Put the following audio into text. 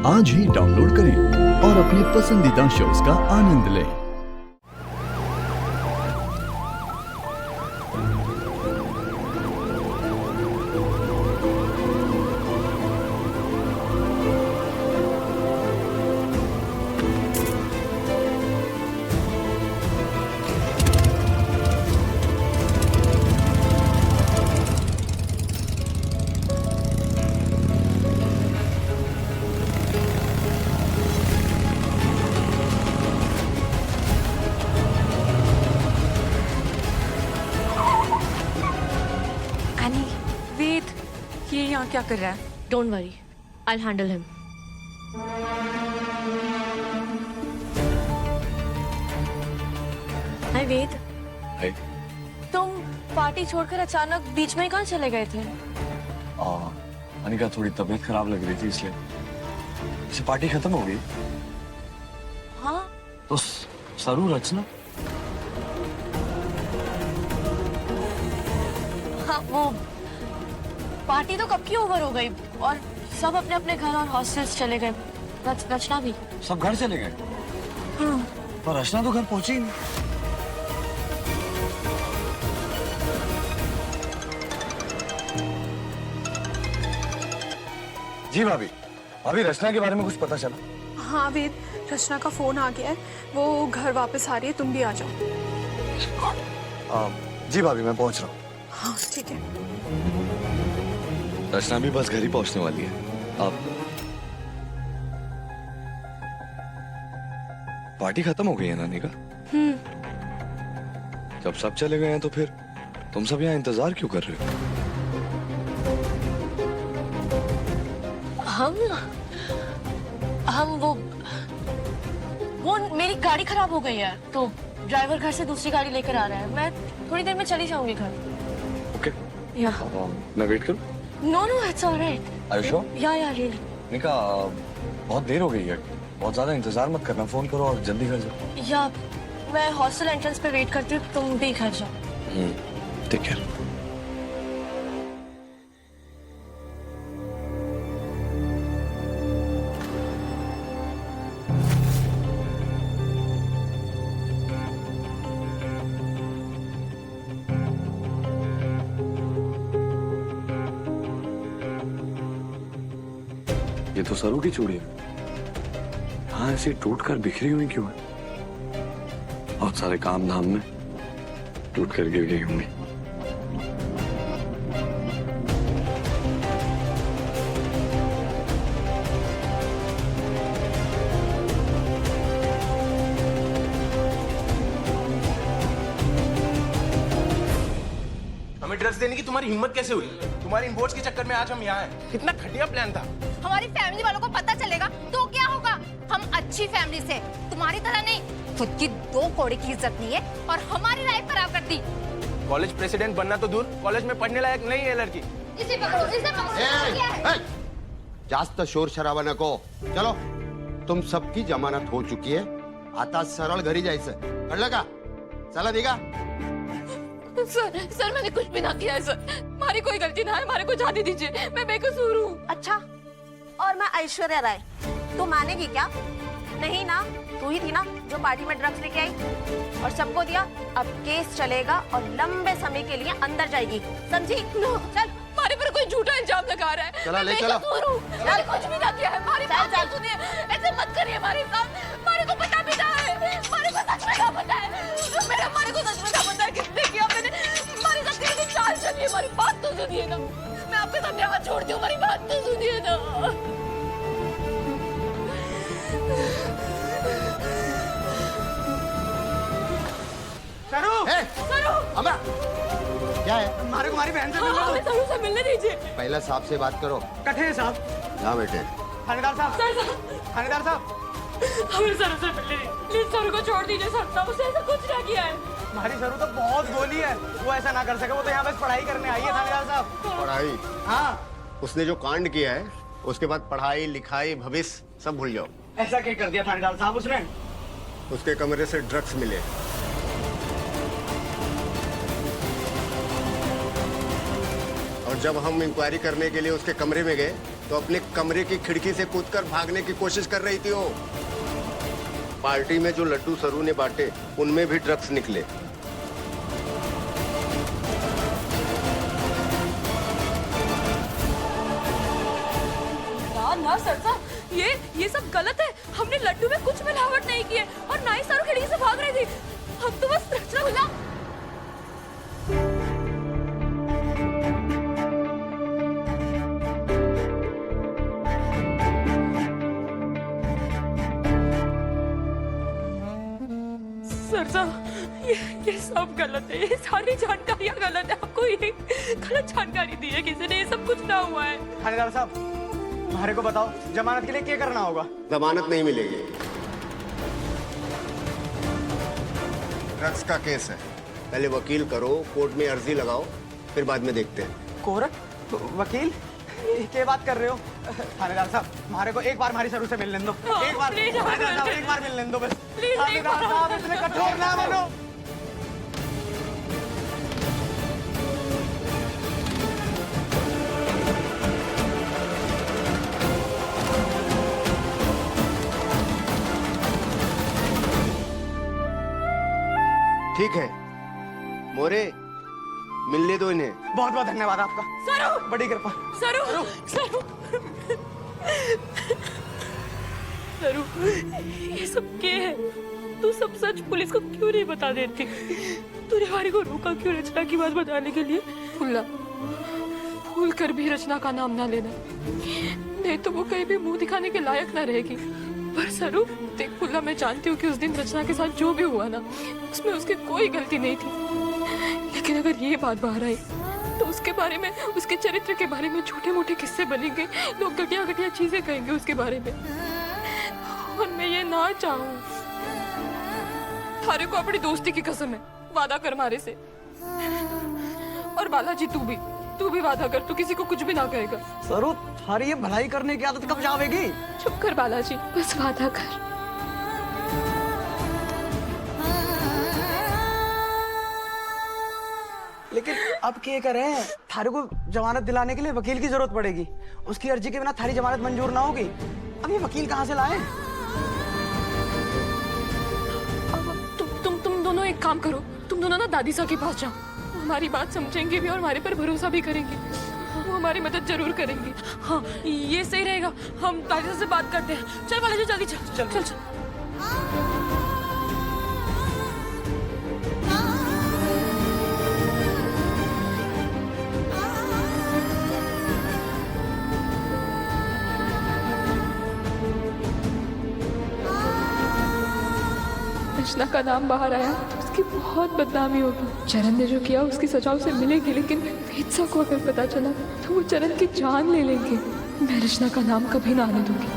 आज ही डाउनलोड करें और अपने पसंदीदा शोज का आनंद लें। ये यहाँ क्या कर रहा है? Don't worry, I'll handle him. Hi वेद। हाय। तुम पार्टी छोड़कर अचानक बीच में ही कहाँ चले गए थे? अनिका थोड़ी तबीयत खराब लग रही थी इसलिए। इसे पार्टी खत्म हो गई? हाँ। तो सरू रचना? हाँ वो पार्टी तो कब की ओवर हो गई और सब अपने अपने घर और हॉस्टल्स चले गए। रचना भी। सब घर चले गए? हाँ। पर रचना तो घर पहुंची ही नहीं। जी भाभी, भाभी रचना के बारे में कुछ पता चला? हाँ वेद, रचना का फोन आ गया है, वो घर वापस आ रही है, तुम भी आ जाओ। जी भाभी मैं पहुंच रहा हूँ। हाँ ठीक है। रचना भी बस घर ही पहुंचने वाली है। आप पार्टी खत्म हो गई है नानी का? जब सब चले गए हैं तो फिर तुम सब यहाँ इंतजार क्यों कर रहे हो? हम वो मेरी गाड़ी खराब हो गई है तो ड्राइवर घर से दूसरी गाड़ी लेकर आ रहा है। मैं थोड़ी देर में चली जाऊंगी घर। ओके। या मैं वेट करूं? No it's alright. Are you sure? या रियली। निका बहुत देर हो गई है, बहुत ज्यादा इंतजार मत करना, फोन करो और जल्दी घर जाओ। या मैं हॉस्टल एंट्रेंस पे वेट करती हूँ, तुम भी घर जाओ। Take care. ये तो सरू की चूड़ी है। हाँ ऐसी टूट कर बिखरी हुई क्यों है? बहुत सारे काम धाम में टूट कर गिर गई होंगी। हमें ड्रग्स देने की तुम्हारी हिम्मत कैसे हुई? तुम्हारी इनवॉइस के चक्कर में आज हम यहाँ हैं। कितना घटिया प्लान था। हमारी फैमिली वालों को पता चलेगा तो क्या होगा? हम अच्छी फैमिली से, तुम्हारी तरह नहीं। खुद की 2 कौड़ी की इज्जत नहीं है और हमारी लाइफ खराब कर दी। कॉलेज प्रेसिडेंट बनना तो दूर, कॉलेज में पढ़ने लायक नहीं है लड़की। इसे पकड़ो, इसे पकड़ो। क्या है? जास्त शोर शराबा नको। चलो तुम सबकी जमानत हो चुकी है, आता सरळ घरी जायचं। कळलं का? चला निघा। सर मैंने कुछ भी ना किया है सर, हमारी कोई गलती ना है, हमारे को जाने दीजिए, मैं बेकसूर हूँ। अच्छा, और मैं ऐश्वर्या राय, तू मानेगी क्या? नहीं ना, तू ही थी ना जो पार्टी में ड्रग्स लेके आई और सबको दिया। अब केस चलेगा और लंबे समय के लिए अंदर जाएगी, समझी? नो, चल। हमारे पर कोई झूठा इल्जाम लगा रहा है। चला ले चलो। मैंने कुछ भी ना किया है, हमारी बात तो सुनिए, ऐसे मत करिए हमारे साथ। हमारे को पता भी ना है, हमारे को सच में ना पता है, हमारे को सच में ना पता है किसने किया। मैंने हमारे साथ कैसे चाल चली, हमारी बात तो सुनिए ना। मैं आपके सामने हाथ छोड़ती हूँ, हमारी बात तो सुनिए ना। सरू! सरू! अमरा क्या है? हमारे तुम्हारी बहन से मिलो। हमें सरू से मिलने दीजिए। पहले साहब से बात करो। कठे हैं साहब। यहाँ बैठे। थानेदार साहब। थानेदार साहब। हमें सरू से मिलने दीजिए। प्लीज सरू को छोड़ दीजिए सर, उसने ऐसा कुछ ना किया है। हमारी सरू तो बहुत गोली है, वो ऐसा ना कर सके। वो तो यहाँ बस पढ़ाई करने आई है थानेदार साहब। पढ़ाई? हाँ। उसने जो कांड किया है उसके बाद पढ़ाई लिखाई भविष्य सब भूल जाओ। ऐसा क्या कर दिया थानेदार साहब उसने? उसके कमरे से ड्रग्स मिले। और जब हम इंक्वायरी करने के लिए उसके कमरे में गए तो अपने कमरे की खिड़की से कूदकर भागने की कोशिश कर रही थी वो। पार्टी में जो लड्डू सरू ने बांटे उनमें भी ड्रग्स निकले। ना सरसा, ये सब गलत है। हमने लड्डू में कुछ मिलावट नहीं की है और ना ही सारू खिड़की से भाग रही थी। हम तो बस रचना खुला। सरसा, ये सब गलत है। ये सारी जानकारियाँ गलत है। आपको ये गलत जानकारी दी है किसी ने। ये सब कुछ ना हुआ है। थानेदार साहब, हमारे को बताओ जमानत के लिए क्या करना होगा? जमानत नहीं मिलेगी। ड्रग्स का केस है, पहले वकील करो, कोर्ट में अर्जी लगाओ, फिर बाद में देखते हैं। कोर्ट वकील क्या बात कर रहे हो? थानेदार साहब, हमारे को एक बार हमारी सरू से मिल लेने दो। एक बार थानेदार साहब, एक बार मिल लेने दो बस। थानेदार साहब इतने कठोर ना बनो। ठीक है मोरे, मिलने दो इन्हें। बहुत बहुत धन्यवाद आपका। सरू, बड़ी कृपा। सरू, सरू, सरू, ये सब क्या है? तू सब सच पुलिस को क्यों नहीं बता देती? तूने हमारे को रोका क्यों रचना की बात बताने के लिए? फुल्ला, भूल कर भी रचना का नाम ना लेना, नहीं तो वो कहीं भी मुंह दिखाने के लायक ना रहेगी। पर सरू देख फुल्ला, मैं जानती हूँ कि उस दिन रचना के साथ जो भी हुआ ना, उसमें उसकी कोई गलती नहीं थी। लेकिन अगर ये बात बाहर आई तो उसके बारे में, उसके चरित्र के बारे में छोटे मोटे किस्से बनेंगे। लोग घटिया घटिया चीजें कहेंगे उसके बारे में, और मैं ये ना चाहूँ। थारे को अपनी दोस्ती की कसम है, वादा कर मारे से। और बालाजी तू भी वादा कर, तू किसी को कुछ भी ना कहेगा। सरू, थारी ये भलाई करने की आदत कब जावेगी? चुप कर बालाजी, बस वादा कर। लेकिन अब क्या करें? थारे को जमानत दिलाने के लिए वकील की जरूरत पड़ेगी। उसकी अर्जी के बिना थारी जमानत मंजूर ना होगी। अब ये वकील कहाँ से लाए? तुम दोनों एक काम करो, तुम दोनों ना दादी सा के पास जाओ। वो हमारी बात समझेंगे भी और हमारे पर भरोसा भी करेंगे। वो हमारी मदद जरूर करेंगे। हाँ, ये सही रहेगा। हम दादी से बात करते हैं। चल बालाजी, जल्दी चल चल चल। रचना का नाम बाहर आया तो उसकी बहुत बदनामी होगी। चरण ने जो किया उसकी सजा उसे मिलेगी, लेकिन वेदसा को अगर पता चला तो वो चरण की जान ले लेंगे। मैं रचना का नाम कभी ना आने दूंगी।